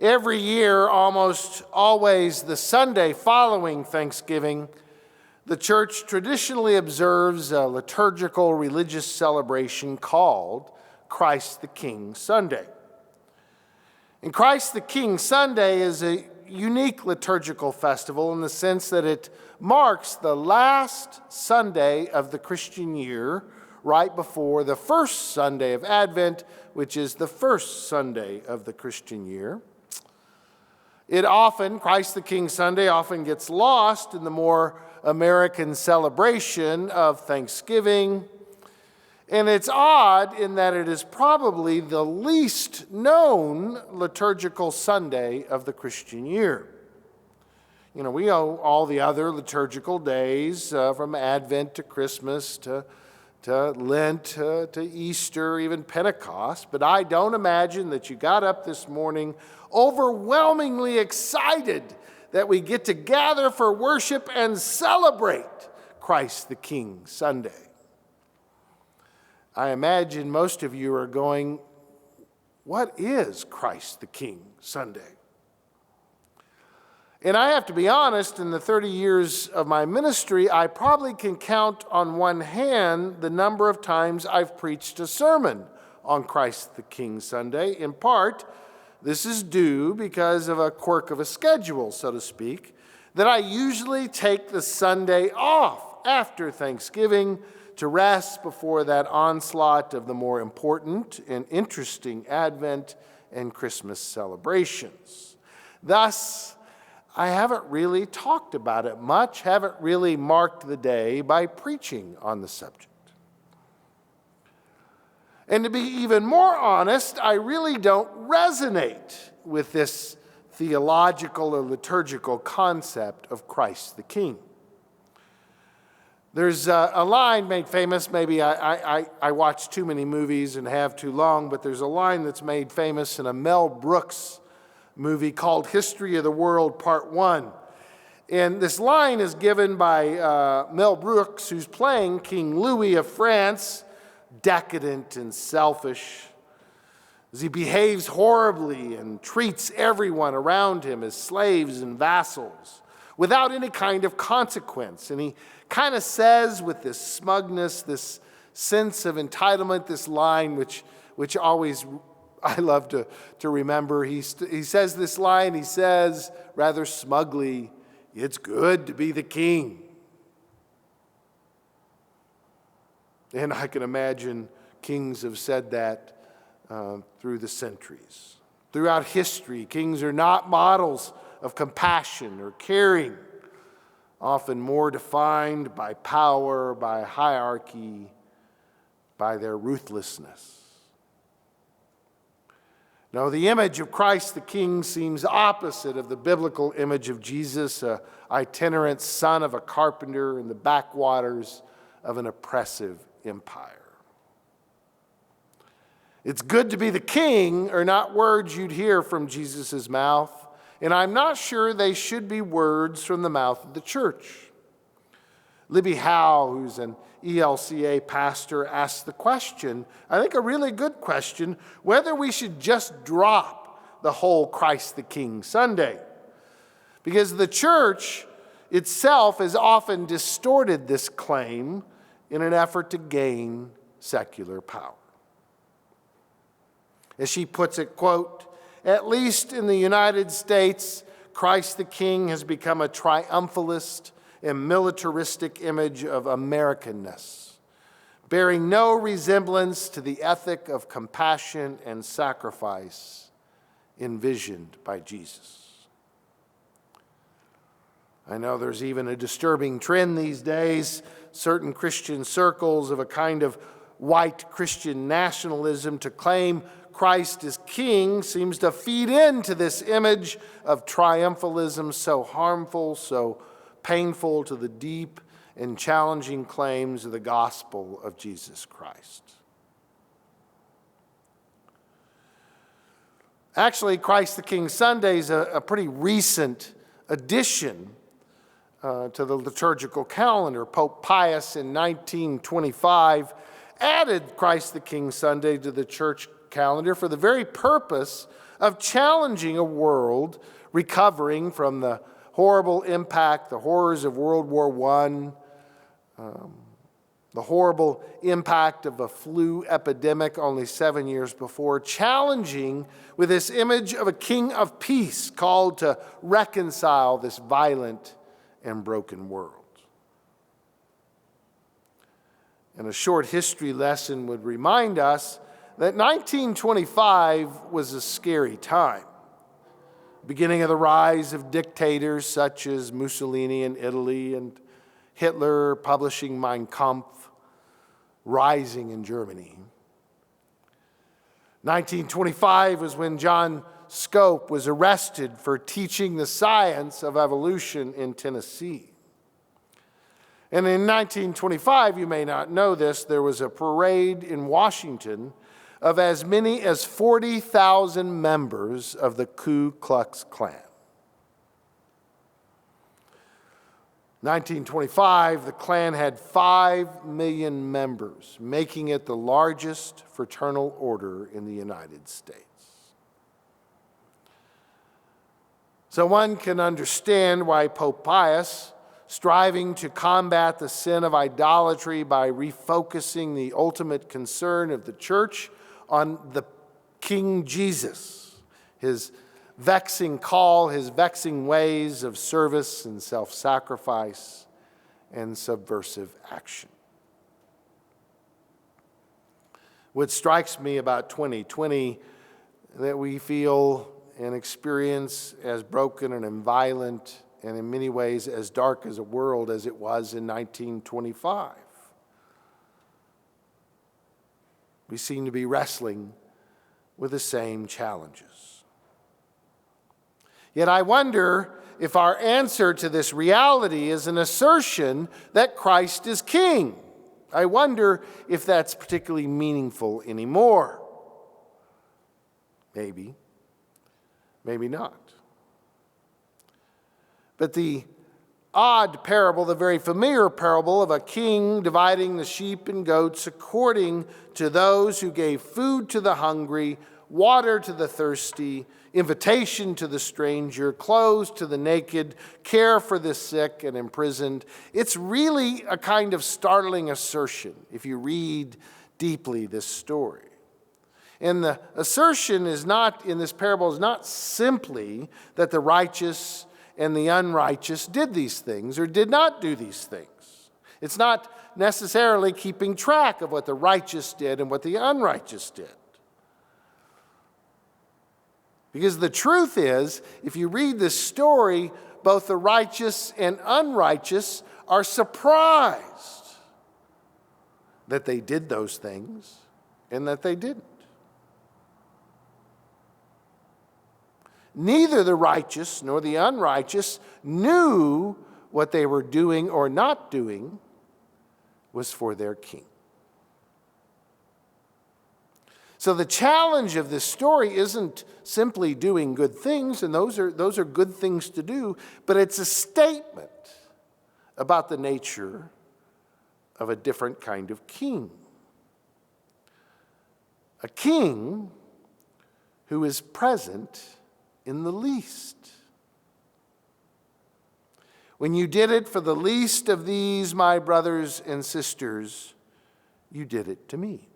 Every year, almost always the Sunday following Thanksgiving, the church traditionally observes a liturgical religious celebration called Christ the King Sunday. And Christ the King Sunday is a unique liturgical festival in the sense that it marks the last Sunday of the Christian year, right before the first Sunday of Advent, which is the first Sunday of the Christian year. Christ the King Sunday often gets lost in the more American celebration of Thanksgiving. And it's odd in that it is probably the least known liturgical Sunday of the Christian year. You know, we owe all the other liturgical days from Advent to Christmas to Lent to Easter, even Pentecost. But I don't imagine that you got up this morning overwhelmingly excited that we get to gather for worship and celebrate Christ the King Sunday. I imagine most of you are going, what is Christ the King Sunday? And I have to be honest, in the 30 years of my ministry, I probably can count on one hand the number of times I've preached a sermon on Christ the King Sunday. In part, this is due because of a quirk of a schedule, so to speak, that I usually take the Sunday off after Thanksgiving to rest before that onslaught of the more important and interesting Advent and Christmas celebrations. Thus, I haven't really talked about it much, haven't really marked the day by preaching on the subject. And to be even more honest, I really don't resonate with this theological or liturgical concept of Christ the King. There's a line made famous, maybe I watch too many movies and have too long, but there's a line that's made famous in a Mel Brooks movie called History of the World Part 1. And this line is given by Mel Brooks, who's playing King Louis of France, decadent and selfish, as he behaves horribly and treats everyone around him as slaves and vassals without any kind of consequence. And he kind of says with this smugness, this sense of entitlement, this line which always I love to remember. He says this line, he says rather smugly, "It's good to be the king." And I can imagine kings have said that through the centuries. Throughout history, kings are not models of compassion or caring, often more defined by power, by hierarchy, by their ruthlessness. Now, the image of Christ the King seems opposite of the biblical image of Jesus, an itinerant son of a carpenter in the backwaters of an oppressive empire. It's good to be the king are not words you'd hear from Jesus' mouth, and I'm not sure they should be words from the mouth of the church. Libby Howe, who's an ELCA pastor, asked the question, I think a really good question, whether we should just drop the whole Christ the King Sunday. Because the church itself has often distorted this claim in an effort to gain secular power. As she puts it, quote, "At least in the United States, Christ the King has become a triumphalist and militaristic image of Americanness, bearing no resemblance to the ethic of compassion and sacrifice envisioned by Jesus." I know there's even a disturbing trend these days, certain Christian circles, of a kind of white Christian nationalism to claim Christ as king seems to feed into this image of triumphalism so harmful, so painful to the deep and challenging claims of the gospel of Jesus Christ. Actually, Christ the King Sunday is a pretty recent addition to the liturgical calendar. Pope Pius in 1925 added Christ the King Sunday to the church calendar for the very purpose of challenging a world recovering from the horrible impact, the horrors of World War I, the horrible impact of a flu epidemic only 7 years before, challenging with this image of a king of peace called to reconcile this violent and broken world. And a short history lesson would remind us that 1925 was a scary time. Beginning of the rise of dictators such as Mussolini in Italy and Hitler publishing Mein Kampf, rising in Germany. 1925 was when John Scope was arrested for teaching the science of evolution in Tennessee. And in 1925, you may not know this, there was a parade in Washington of as many as 40,000 members of the Ku Klux Klan. 1925, the Klan had 5 million members, making it the largest fraternal order in the United States. So one can understand why Pope Pius, striving to combat the sin of idolatry by refocusing the ultimate concern of the church on the King Jesus, his vexing call, his vexing ways of service and self-sacrifice and subversive action. What strikes me about 2020 that we feel and experience as broken and violent and in many ways as dark as a world as it was in 1925. We seem to be wrestling with the same challenges. Yet I wonder if our answer to this reality is an assertion that Christ is king. I wonder if that's particularly meaningful anymore. Maybe, maybe not. But the odd parable, the very familiar parable of a king dividing the sheep and goats according to those who gave food to the hungry, water to the thirsty, invitation to the stranger, clothes to the naked, care for the sick and imprisoned. It's really a kind of startling assertion if you read deeply this story. And the assertion is not, in this parable, is not simply that the righteous and the unrighteous did these things or did not do these things. It's not necessarily keeping track of what the righteous did and what the unrighteous did. Because the truth is, if you read this story, both the righteous and unrighteous are surprised that they did those things and that they didn't. Neither the righteous nor the unrighteous knew what they were doing or not doing was for their king. So the challenge of this story isn't simply doing good things, and those are good things to do, but it's a statement about the nature of a different kind of king. A king who is present in the least. When you did it for the least of these, my brothers and sisters, you did it to me.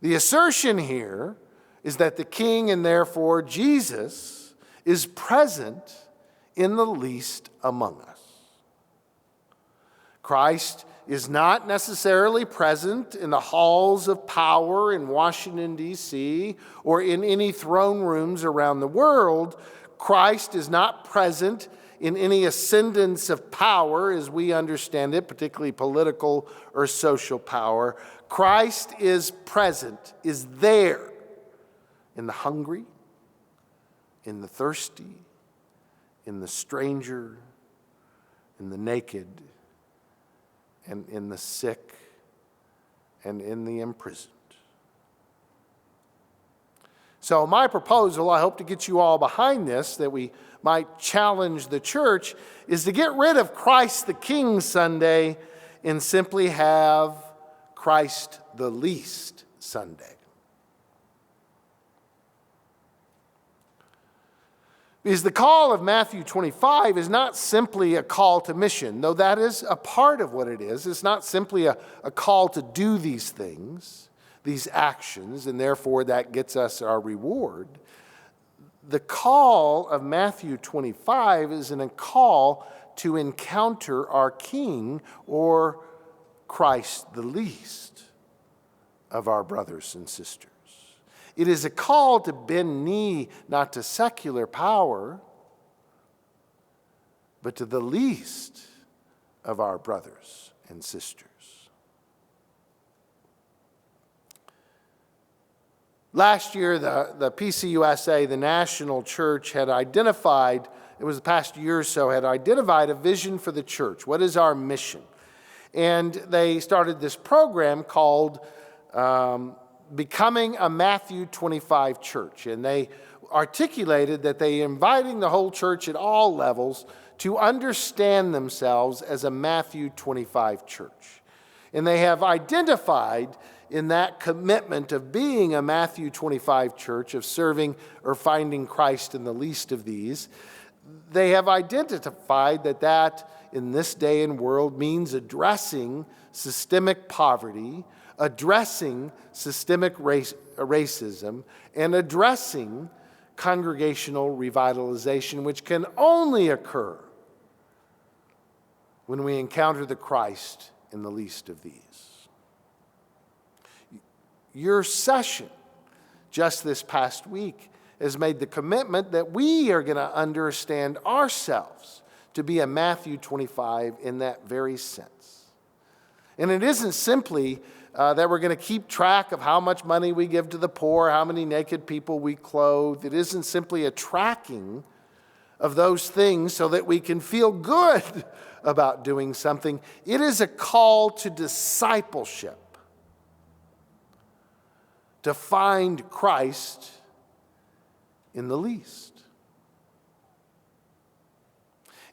The assertion here is that the king, and therefore Jesus, is present in the least among us. Christ is not necessarily present in the halls of power in Washington, D.C., or in any throne rooms around the world. Christ is not present in any ascendance of power as we understand it, particularly political or social power. Christ is present, is there in the hungry, in the thirsty, in the stranger, in the naked, and in the sick, and in the imprisoned. So my proposal, I hope to get you all behind this, that we might challenge the church, is to get rid of Christ the King Sunday and simply have Christ the least Sunday. Because the call of Matthew 25 is not simply a call to mission, though that is a part of what it is. It's not simply a call to do these things, these actions, and therefore that gets us our reward. The call of Matthew 25 is a call to encounter our King, or Christ, the least of our brothers and sisters. It is a call to bend knee not to secular power, but to the least of our brothers and sisters. Last year, the PCUSA, the national church, had identified, it was the past year or so, had identified a vision for the church. What is our mission? And they started this program called Becoming a Matthew 25 Church. And they articulated that they inviting the whole church at all levels to understand themselves as a Matthew 25 church. And they have identified in that commitment of being a Matthew 25 church, of serving or finding Christ in the least of these, they have identified that in this day and world means addressing systemic poverty, addressing systemic racism, and addressing congregational revitalization, which can only occur when we encounter the Christ in the least of these. Your session just this past week has made the commitment that we are going to understand ourselves to be a Matthew 25 in that very sense. And it isn't simply that we're going to keep track of how much money we give to the poor, how many naked people we clothe. It isn't simply a tracking of those things so that we can feel good about doing something. It is a call to discipleship, to find Christ in the least.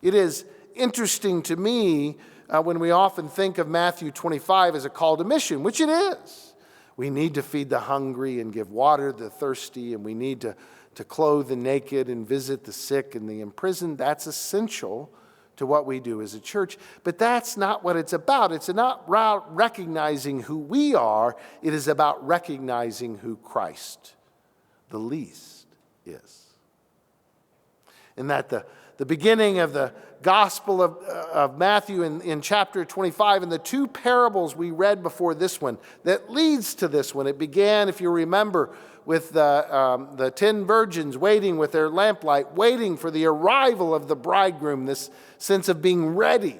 It is interesting to me when we often think of Matthew 25 as a call to mission, which it is. We need to feed the hungry and give water to the thirsty, and we need to clothe the naked and visit the sick and the imprisoned. That's essential to what we do as a church. But that's not what it's about. It's not about recognizing who we are. It is about recognizing who Christ, the least, is. And that the beginning of the Gospel of Matthew in chapter 25, and the two parables we read before this one that leads to this one. It began, if you remember, with the 10 virgins waiting with their lamplight, waiting for the arrival of the bridegroom, this sense of being ready.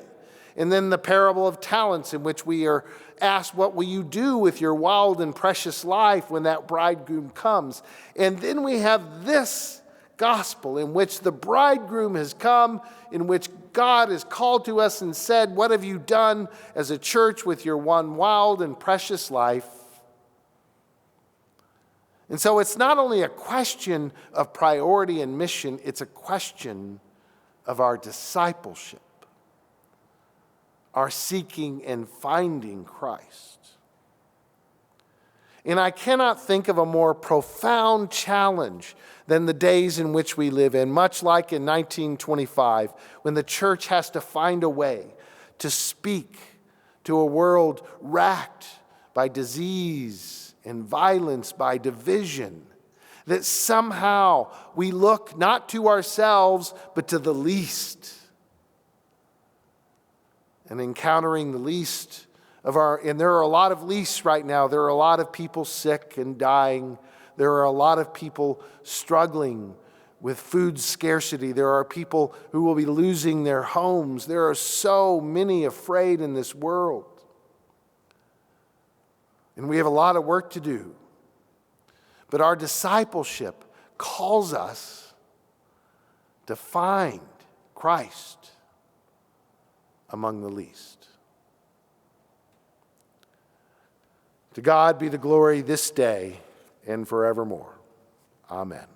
And then the parable of talents, in which we are asked, what will you do with your wild and precious life when that bridegroom comes? And then we have this gospel in which the bridegroom has come, in which God has called to us and said, what have you done as a church with your one wild and precious life? And so it's not only a question of priority and mission, it's a question of our discipleship, our seeking and finding Christ. And I cannot think of a more profound challenge than the days in which we live in, much like in 1925, when the church has to find a way to speak to a world racked by disease and violence, by division, that somehow we look not to ourselves, but to the least. And encountering the least of and there are a lot of least right now. There are a lot of people sick and dying. There are a lot of people struggling with food scarcity. There are people who will be losing their homes. There are so many afraid in this world. And we have a lot of work to do. But our discipleship calls us to find Christ among the least. To God be the glory this day and forevermore. Amen.